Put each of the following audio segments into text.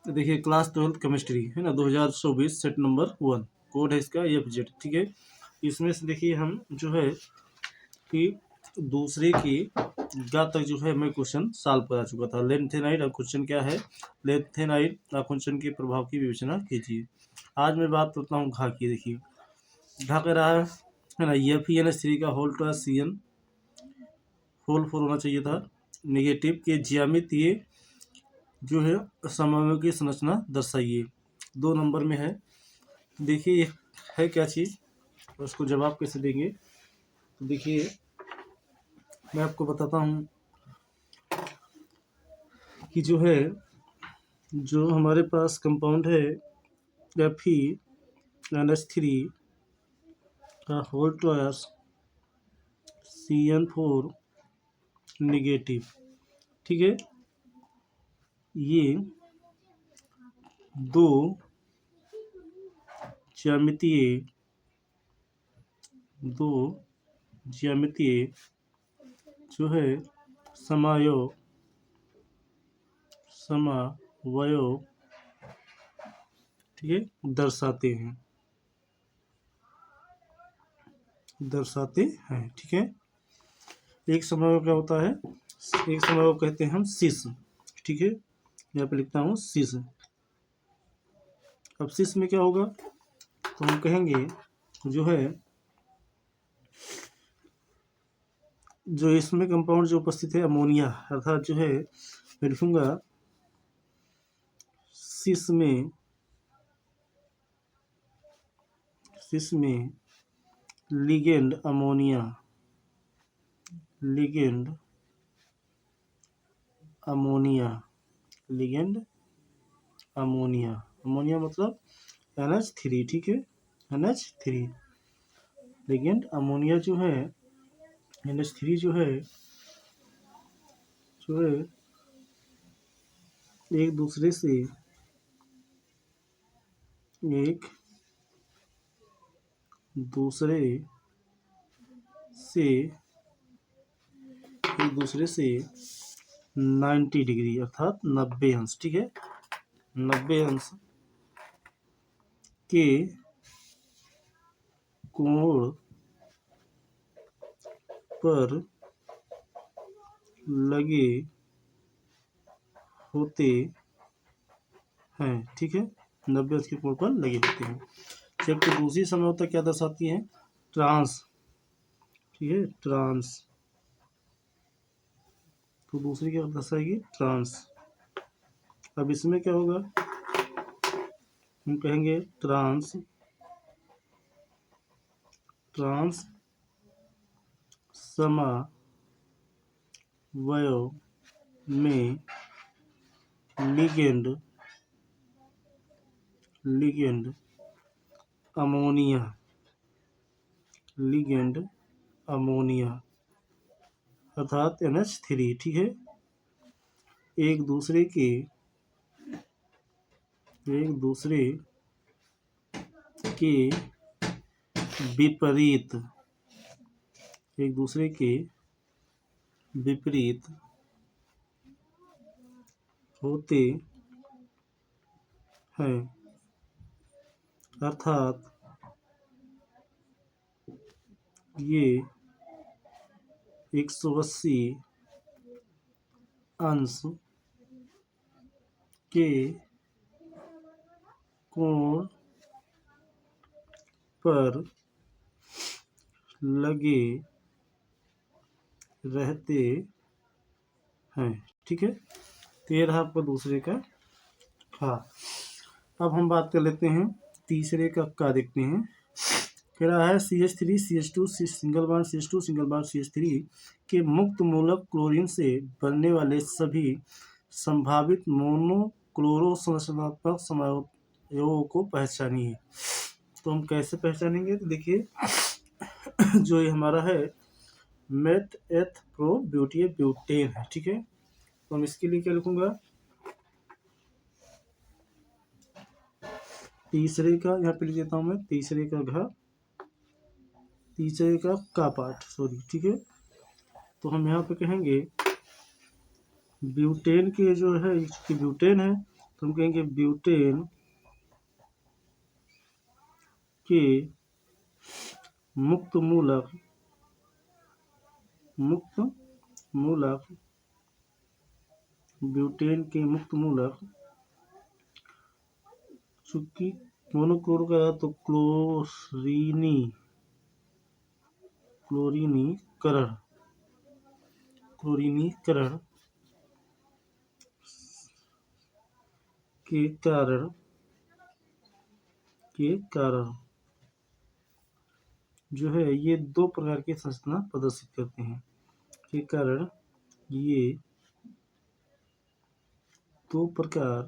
देखिए class 12 chemistry है ना 2024 सेट नंबर 1 कोड है इसका FZ, ठीक है। इसमें से देखिए हम जो है कि दूसरे की गा तक जो है मैं क्वेश्चन सॉल्व करा चुका था। लेंथेनाइड और क्वेश्चन क्या है, लेंथेनाइड और क्वेश्चन के प्रभाव की विवेचना कीजिए। आज मैं बात करता हूँ घा की। देखिए घा कह रहा है ना FeNH3 का होल टू CN होल 4 होना चाहिए था। नेगेटिव के ज्यामितीय जो है समन्वय की संरचना दर्शाइए। 2 नंबर में है। देखिए ये है क्या चीज़ और उसको जवाब कैसे देंगे। तो देखिए मैं आपको बताता हूँ कि जो है जो हमारे पास कंपाउंड है FeNH3 का होल टू CN4 नेगेटिव, ठीक है। ये दो ज्यामितीय जो है समावयव ठीक है दर्शाते हैं, ठीक है। एक समन्वय क्या होता है, एक समन्वय कहते हैं हम सिस, ठीक है। यहाँ पे लिखता हूँ सिस। अब सिस में क्या होगा तो हम कहेंगे जो है जो इसमें कंपाउंड जो उपस्थित है अमोनिया, अर्थात जो है मैं लिखूंगा सिस में लिगेंड अमोनिया मतलब NH3, ठीक है। NH3 लिगेंड अमोनिया जो है NH3 जो है एक दूसरे से एक दूसरे से 90 डिग्री अर्थात 90 अंश, ठीक है, 90 अंश के कोण पर लगे होते हैं, ठीक है। 90 अंश के कोण पर लगे होते हैं। जबकि दूसरी समरूपता क्या दर्शाती है, ट्रांस, ठीक है, ट्रांस। तो दूसरी क्या दर्शाएगी, ट्रांस। अब इसमें क्या होगा, हम कहेंगे ट्रांस समवयव में लिगेंड अमोनिया अर्थात NH3, ठीक है, एक दूसरे के विपरीत होते हैं, अर्थात ये 180 अंश के कोण पर लगे रहते हैं, ठीक है। तो ये रहा आपका दूसरे का हाँ। अब हम बात कर लेते हैं तीसरे का देखते हैं। कह रहा है CH3 CH2 single bond CH2 single bond CH3 के मुक्त मूलक क्लोरीन से बनने वाले सभी संभावित मोनोक्लोरो संरचनात्मक समूहों को पहचानिए। तो हम कैसे पहचानेंगे, तो देखिए जो ये हमारा है मेथ एथ प्रो ब्यूटेन है, ठीक है। तो हम इसके लिए क्या लिखूंगा, तीसरे का यहाँ पे लिख देता हूँ मैं, तीसरे का पार्ट सॉरी, ठीक है। तो हम यहाँ पे कहेंगे ब्यूटेन के जो है कि ब्यूटेन है तो हम कहेंगे ब्यूटेन के मुक्त मूलक ब्यूटेन के मुक्त मूलक, चूंकि मोनोक्लोरो का तो क्लोरीनीकरण के कारण जो है ये दो प्रकार की संरचना प्रदर्शित करते हैं, के कारण ये दो प्रकार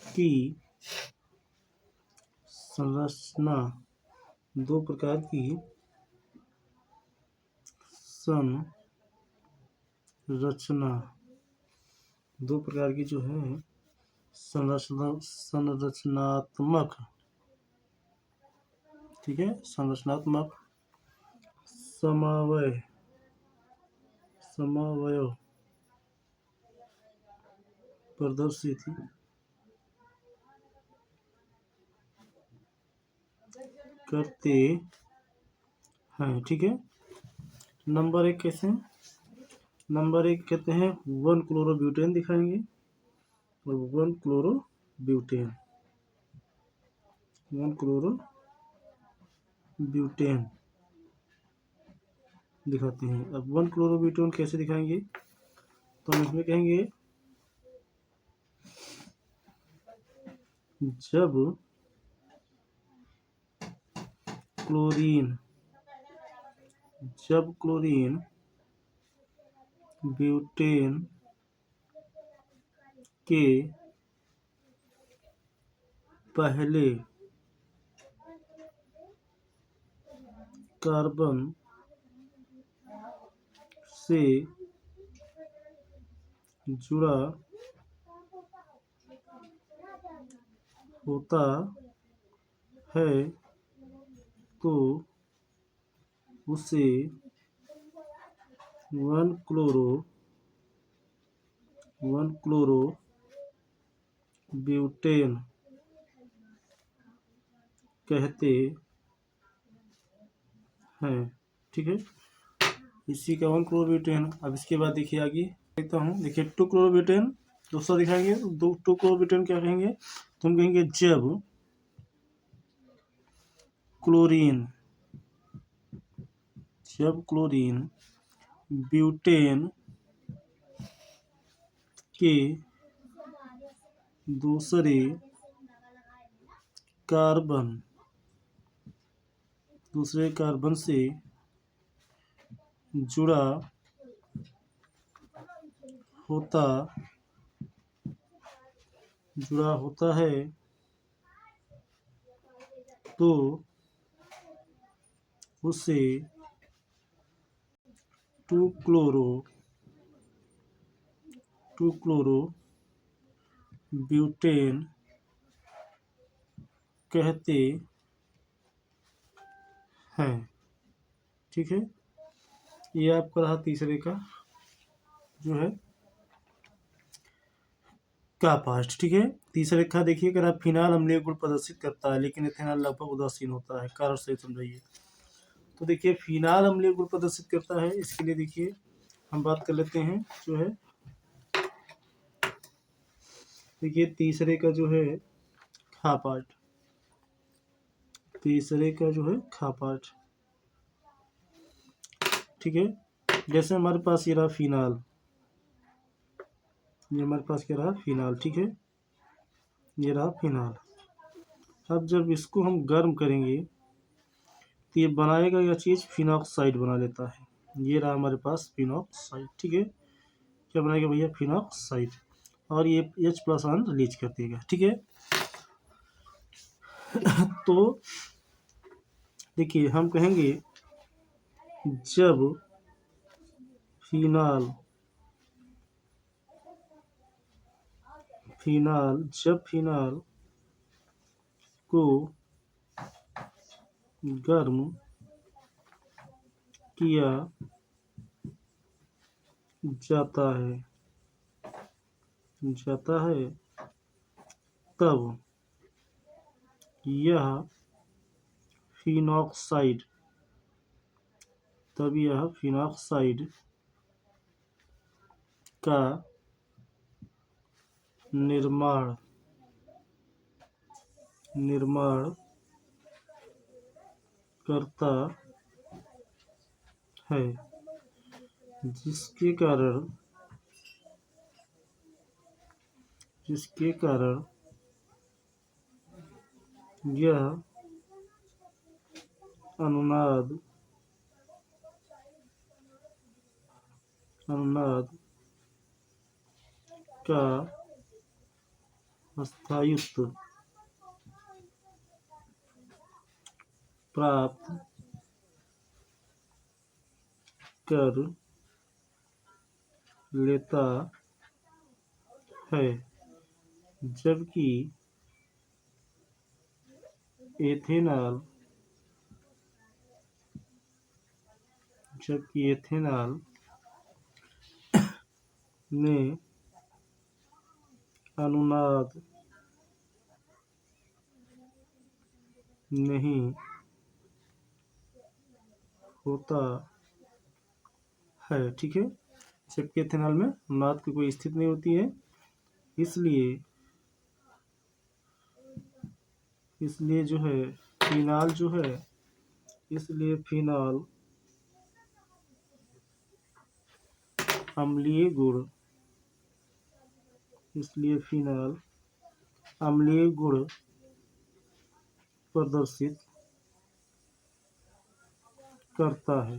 की संरचना दो प्रकार की जो है संरचनात्मक, ठीक है, संरचनात्मक समन्वय प्रदर्शित करते हैं, ठीक है। नंबर 1 कैसे हैं? नंबर 1 कहते हैं 1 क्लोरोब्यूटेन दिखाएंगे और 1 क्लोरोब्यूटेन दिखाते हैं। अब 1 क्लोरोब्यूटेन कैसे दिखाएंगे? तो हम इसमें कहेंगे जब क्लोरीन ब्यूटेन के पहले कार्बन से जुड़ा होता है तो उसे 1 क्लोरोब्यूटेन कहते हैं, ठीक है। इसी का 1 क्लोरोब्यूटेन। अब इसके बाद देखिए आगे देखता हूँ, देखिए 2 क्लोरोब्यूटेन दूसरा दिखाएंगे। 2 क्लोरोब्यूटेन क्या कहेंगे? तुम कहेंगे जब क्लोरीन ब्यूटेन के दूसरे कार्बन से जुड़ा होता है तो उसे 2 क्लोरोब्यूटेन कहते हैं, ठीक है। ये आपका रहा तीसरे का जो है का पार्ट, ठीक है। तीसरे का देखिए, अगर आप फिनाल अम्लीय गुण प्रदर्शित करता है लेकिन इथेनॉल लगभग उदासीन होता है, कारण से समझाइए। तो देखिए फिनाल अम्लीय गुण प्रदर्शित करता है, इसके लिए देखिए हम बात कर लेते हैं जो है, देखिए तीसरे का जो है खा पार्ट, ठीक है। जैसे हमारे पास ये रहा फिनाल, ये हमारे पास क्या रहा? फिनाल, ठीक है, ये रहा फिनाल। अब जब इसको हम गर्म करेंगे तो ये बनाएगा यह चीज़ फिनॉक्साइड बना लेता है। ये रहा हमारे पास फिनॉक्साइड, ठीक है। क्या बनाएगा भैया? फिनॉक्साइड। और ये H+ आयन रिलीज कर देगा, ठीक है। तो देखिए हम कहेंगे जब फिनाल को गर्म किया जाता है जाता है तब यह फिनॉक्साइड का निर्माण करता है, जिसके कारण यह अनुनाद का स्थायित्व प्राप्त कर लेता है, जबकि एथेनॉल में अनुनाद नहीं होता है। ठीक है, जबकि एथेनॉल में अनुनाद की कोई स्थिति नहीं होती है, इसलिए जो है फिनाल अम्लीय गुण प्रदर्शित करता है,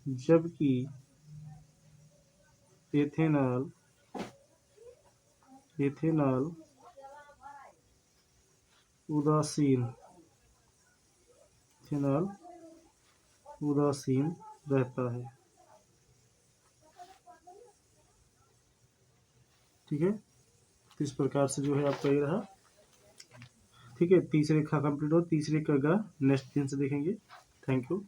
जबकि एथेनॉल उदासीन रहता है। ठीक है, तो इस प्रकार से जो है आपका ये रहा। ठीक है, तीसरे का कंप्लीट हो, तीसरे का नेक्स्ट दिन से देखेंगे। Thank you.